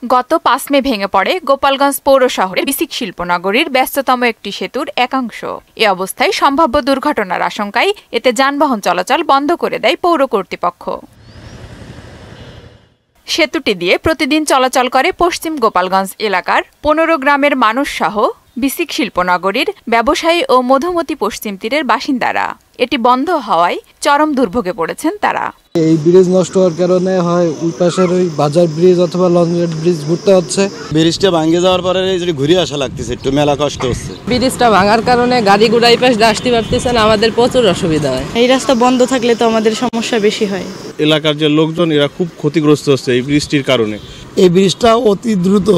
গত ৫ মে ভেঙে পড়ে গোপালগঞ্জ পৌর শহরের বিসিক শিল্পনগরীর ব্যস্ততম একটি সেতুর একাংশ। এ অবস্থায় সম্ভাব্য দুর্ঘটনার আশঙ্কায় এতে যানবাহন চলাচল বন্ধ করে দেয় পৌর কর্তৃপক্ষ। সেতুটি দিয়ে প্রতিদিন চলাচল করে পশ্চিম গোপালগঞ্জ এলাকার ১৫ গ্রামের মানুষ সহ বিসিক শিল্পনগরীর ব্যবসায়ী ও মধুমতি পশ্চিম তীরের বাসিন্দারা। এটি বন্ধ হওয়ায় চরম দুর্ভোগে পড়েছেন তারা। এই ব্রিজ নষ্ট হওয়ার কারণে হয় ওই পাশের ওই বাজার ব্রিজ অথবা লঞ্চঘাট ব্রিজ ঘুরতে হচ্ছে। ব্রিজটা ভাঙে যাওয়ার পরে ঘুরে আসা লাগতেছে, একটু মেলা কষ্ট হচ্ছে। ব্রিজটা ভাঙার কারণে গাড়ি ঘোড়া এই পাশে আসতে পারতেছে না, আমাদের প্রচুর অসুবিধা হয়। এই রাস্তা বন্ধ থাকলে তো আমাদের সমস্যা বেশি হয়। এলাকার যে লোকজন এরা খুব ক্ষতিগ্রস্ত হচ্ছে এই বৃষ্টির কারণে। এই ব্রিজটা অতি দ্রুত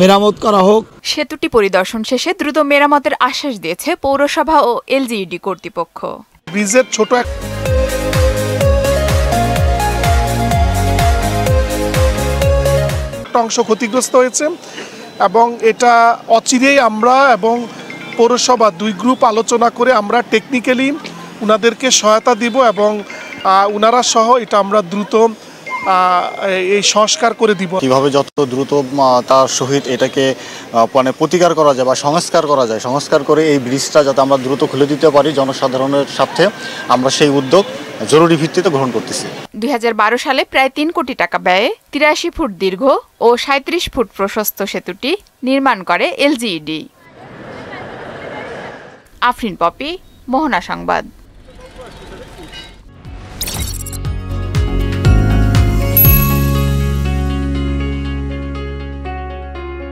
মেরামত করা হোক। সেতুটি পরিদর্শন শেষে দ্রুত মেরামতের আশ্বাস দিয়েছে পৌরসভা ও এলজিইডি কর্তৃপক্ষ। ব্রিজের ছোট অংশ ক্ষতিগ্রস্ত হয়েছে এবং এটা অচিরেই আমরা এবং পৌরসভা ২ গ্রুপ আলোচনা করে আমরা টেকনিক্যালি উনাদেরকে সহায়তা দিব এবং উনারা সহ এটা আমরা দ্রুত এই সংস্কার করে দিব। কিভাবে যত দ্রুত তার সহিত এটাকে মানে প্রতিকার করা যায় বা সংস্কার করা যায়, সংস্কার করে এই ব্রিজটা যাতে আমরা দ্রুত খুলে দিতে পারি জনসাধারণের স্বার্থে, আমরা সেই উদ্যোগ জরুরি ভিত্তিতে গ্রহণ করতেছি। ২০১২ সালে প্রায় ৩ কোটি টাকা ব্যয়ে ৮৩ ফুট দীর্ঘ ও ৩৭ ফুট প্রশস্ত সেতুটি নির্মাণ করে এলজিইডি। আফরিন পপি, মোহনা সংবাদ।